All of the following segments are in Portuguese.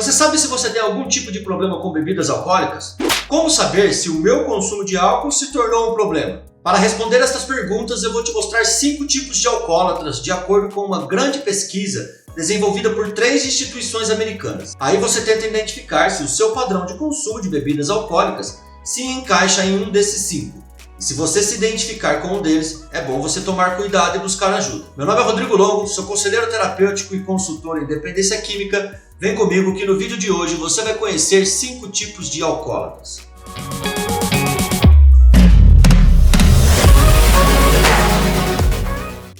Você sabe se você tem algum tipo de problema com bebidas alcoólicas? Como saber se o meu consumo de álcool se tornou um problema? Para responder estas perguntas, eu vou te mostrar 5 tipos de alcoólatras de acordo com uma grande pesquisa desenvolvida por 3 instituições americanas. Aí você tenta identificar se o seu padrão de consumo de bebidas alcoólicas se encaixa em um desses 5. E se você se identificar com um deles, é bom você tomar cuidado e buscar ajuda. Meu nome é Rodrigo Longo, sou conselheiro terapêutico e consultor em dependência química. Vem comigo que no vídeo de hoje você vai conhecer 5 tipos de alcoólatras.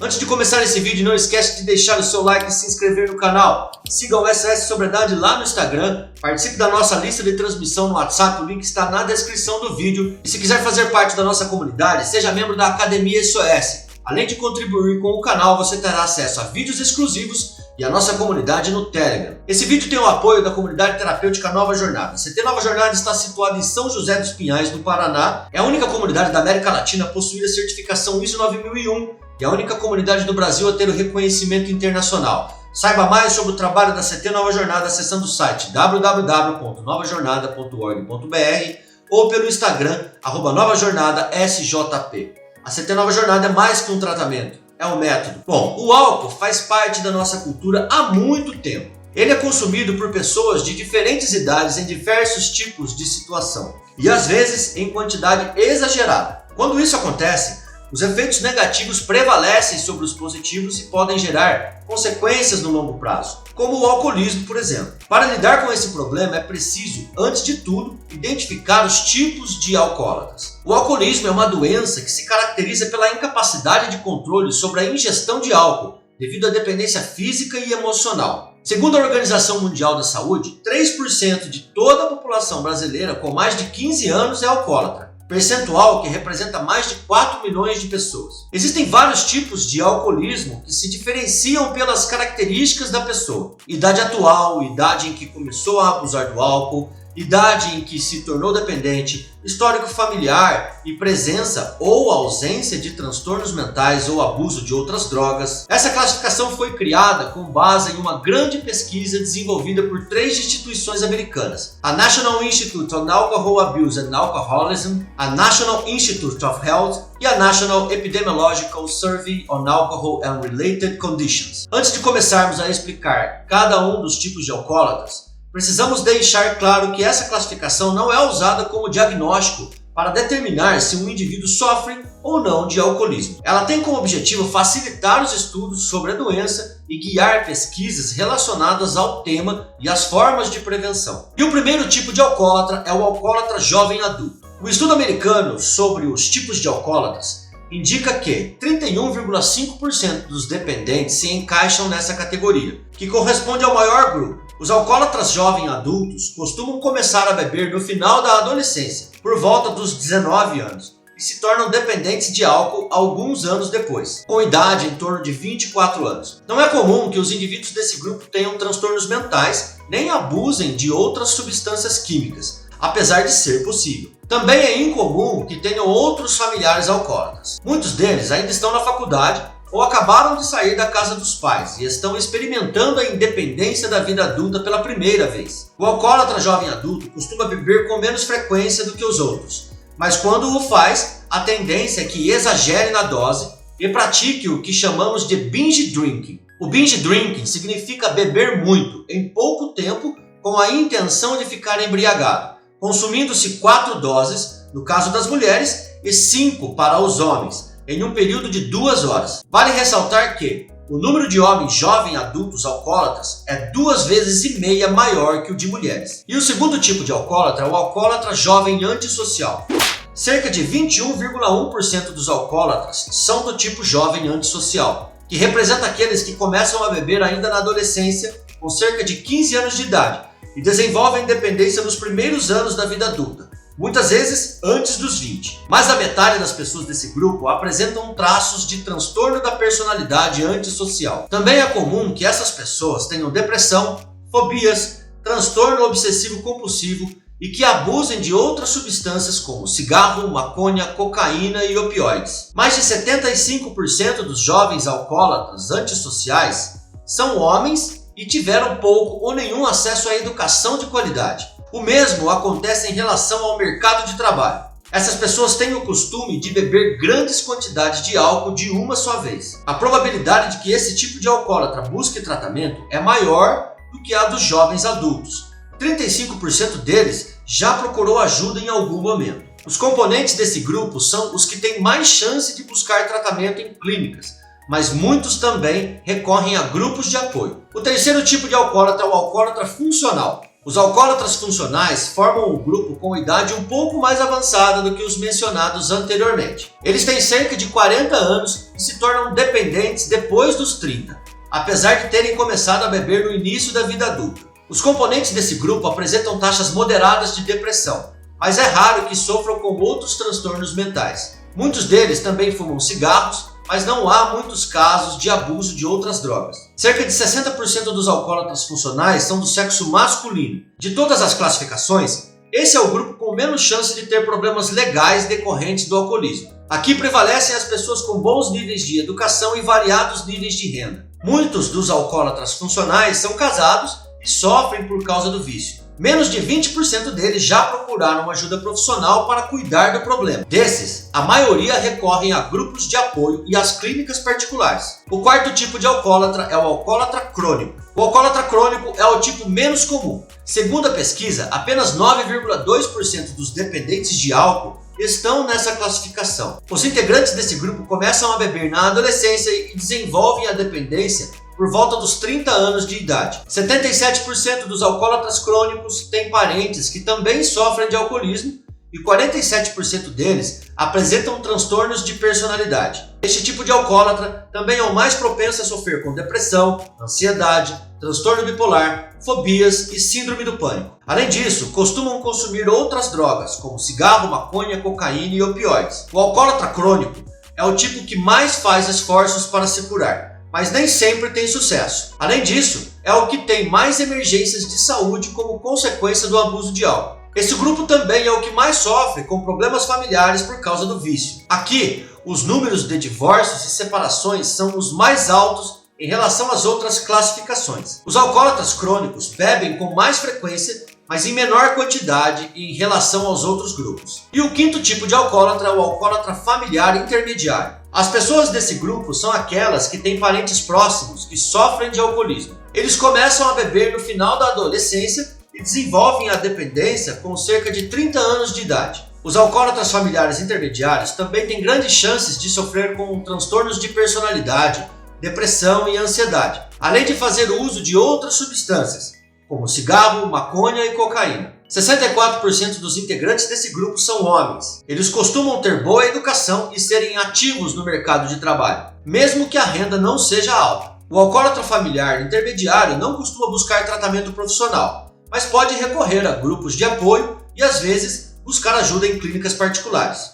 Antes de começar esse vídeo, não esquece de deixar o seu like e se inscrever no canal. Siga o SOS Sobriedade lá no Instagram, participe da nossa lista de transmissão no WhatsApp, o link está na descrição do vídeo. E se quiser fazer parte da nossa comunidade, seja membro da Academia SOS. Além de contribuir com o canal, você terá acesso a vídeos exclusivos e a nossa comunidade no Telegram. Esse vídeo tem o apoio da comunidade terapêutica Nova Jornada. A CT Nova Jornada está situada em São José dos Pinhais, no Paraná. É a única comunidade da América Latina a possuir a certificação ISO 9001 e a única comunidade do Brasil a ter o reconhecimento internacional. Saiba mais sobre o trabalho da CT Nova Jornada acessando o site www.novajornada.org.br ou pelo Instagram @novajornadasjp. A CT Nova Jornada é mais que um tratamento, é um método. Bom, o álcool faz parte da nossa cultura há muito tempo. Ele é consumido por pessoas de diferentes idades em diversos tipos de situação e às vezes em quantidade exagerada. Quando isso acontece, os efeitos negativos prevalecem sobre os positivos e podem gerar consequências no longo prazo, como o alcoolismo, por exemplo. Para lidar com esse problema é preciso, antes de tudo, identificar os tipos de alcoólatras. O alcoolismo é uma doença que se caracteriza pela incapacidade de controle sobre a ingestão de álcool, devido à dependência física e emocional. Segundo a Organização Mundial da Saúde, 3% de toda a população brasileira com mais de 15 anos é alcoólatra. Percentual que representa mais de 4 milhões de pessoas. Existem vários tipos de alcoolismo que se diferenciam pelas características da pessoa. Idade atual, idade em que começou a abusar do álcool, idade em que se tornou dependente, histórico familiar e presença ou ausência de transtornos mentais ou abuso de outras drogas. Essa classificação foi criada com base em uma grande pesquisa desenvolvida por 3 instituições americanas: a National Institute on Alcohol Abuse and Alcoholism, a National Institute of Health e a National Epidemiological Survey on Alcohol and Related Conditions. Antes de começarmos a explicar cada um dos tipos de alcoólatras, precisamos deixar claro que essa classificação não é usada como diagnóstico para determinar se um indivíduo sofre ou não de alcoolismo. Ela tem como objetivo facilitar os estudos sobre a doença e guiar pesquisas relacionadas ao tema e às formas de prevenção. E o primeiro tipo de alcoólatra é o alcoólatra jovem adulto. O estudo americano sobre os tipos de alcoólatras indica que 31,5% dos dependentes se encaixam nessa categoria, que corresponde ao maior grupo. Os alcoólatras jovens adultos costumam começar a beber no final da adolescência, por volta dos 19 anos, e se tornam dependentes de álcool alguns anos depois, com idade em torno de 24 anos. Não é comum que os indivíduos desse grupo tenham transtornos mentais, nem abusem de outras substâncias químicas, apesar de ser possível. Também é incomum que tenham outros familiares alcoólatras. Muitos deles ainda estão na faculdade ou acabaram de sair da casa dos pais e estão experimentando a independência da vida adulta pela primeira vez. O alcoólatra jovem adulto costuma beber com menos frequência do que os outros, mas quando o faz, a tendência é que exagere na dose e pratique o que chamamos de binge drinking. O binge drinking significa beber muito, em pouco tempo, com a intenção de ficar embriagado, consumindo-se 4 doses, no caso das mulheres, e 5 para os homens, em um período de 2 horas. Vale ressaltar que o número de homens jovens adultos alcoólatras é 2,5 vezes maior que o de mulheres. E o segundo tipo de alcoólatra é o alcoólatra jovem antissocial. Cerca de 21,1% dos alcoólatras são do tipo jovem antissocial, que representa aqueles que começam a beber ainda na adolescência, com cerca de 15 anos de idade, e desenvolvem dependência nos primeiros anos da vida adulta, muitas vezes antes dos 20. Mais da metade das pessoas desse grupo apresentam traços de transtorno da personalidade antissocial. Também é comum que essas pessoas tenham depressão, fobias, transtorno obsessivo-compulsivo e que abusem de outras substâncias como cigarro, maconha, cocaína e opioides. Mais de 75% dos jovens alcoólatras antissociais são homens e tiveram pouco ou nenhum acesso à educação de qualidade. O mesmo acontece em relação ao mercado de trabalho. Essas pessoas têm o costume de beber grandes quantidades de álcool de uma só vez. A probabilidade de que esse tipo de alcoólatra busque tratamento é maior do que a dos jovens adultos. 35% deles já procurou ajuda em algum momento. Os componentes desse grupo são os que têm mais chance de buscar tratamento em clínicas, mas muitos também recorrem a grupos de apoio. O terceiro tipo de alcoólatra é o alcoólatra funcional. Os alcoólatras funcionais formam um grupo com idade um pouco mais avançada do que os mencionados anteriormente. Eles têm cerca de 40 anos e se tornam dependentes depois dos 30, apesar de terem começado a beber no início da vida adulta. Os componentes desse grupo apresentam taxas moderadas de depressão, mas é raro que sofram com outros transtornos mentais. Muitos deles também fumam cigarros, mas não há muitos casos de abuso de outras drogas. Cerca de 60% dos alcoólatras funcionais são do sexo masculino. De todas as classificações, esse é o grupo com menos chance de ter problemas legais decorrentes do alcoolismo. Aqui prevalecem as pessoas com bons níveis de educação e variados níveis de renda. Muitos dos alcoólatras funcionais são casados e sofrem por causa do vício. Menos de 20% deles já procuraram ajuda profissional para cuidar do problema. Desses, a maioria recorrem a grupos de apoio e às clínicas particulares. O quarto tipo de alcoólatra é o alcoólatra crônico. O alcoólatra crônico é o tipo menos comum. Segundo a pesquisa, apenas 9,2% dos dependentes de álcool estão nessa classificação. Os integrantes desse grupo começam a beber na adolescência e desenvolvem a dependência por volta dos 30 anos de idade. 77% dos alcoólatras crônicos têm parentes que também sofrem de alcoolismo e 47% deles apresentam transtornos de personalidade. Este tipo de alcoólatra também é o mais propenso a sofrer com depressão, ansiedade, transtorno bipolar, fobias e síndrome do pânico. Além disso, costumam consumir outras drogas, como cigarro, maconha, cocaína e opioides. O alcoólatra crônico é o tipo que mais faz esforços para se curar, mas nem sempre tem sucesso. Além disso, é o que tem mais emergências de saúde como consequência do abuso de álcool. Esse grupo também é o que mais sofre com problemas familiares por causa do vício. Aqui, os números de divórcios e separações são os mais altos em relação às outras classificações. Os alcoólatras crônicos bebem com mais frequência, mas em menor quantidade em relação aos outros grupos. E o quinto tipo de alcoólatra é o alcoólatra familiar intermediário. As pessoas desse grupo são aquelas que têm parentes próximos que sofrem de alcoolismo. Eles começam a beber no final da adolescência e desenvolvem a dependência com cerca de 30 anos de idade. Os alcoólatras familiares intermediários também têm grandes chances de sofrer com transtornos de personalidade, depressão e ansiedade, além de fazer uso de outras substâncias, como cigarro, maconha e cocaína. 64% dos integrantes desse grupo são homens. Eles costumam ter boa educação e serem ativos no mercado de trabalho, mesmo que a renda não seja alta. O alcoólatra familiar intermediário não costuma buscar tratamento profissional, mas pode recorrer a grupos de apoio e, às vezes, buscar ajuda em clínicas particulares.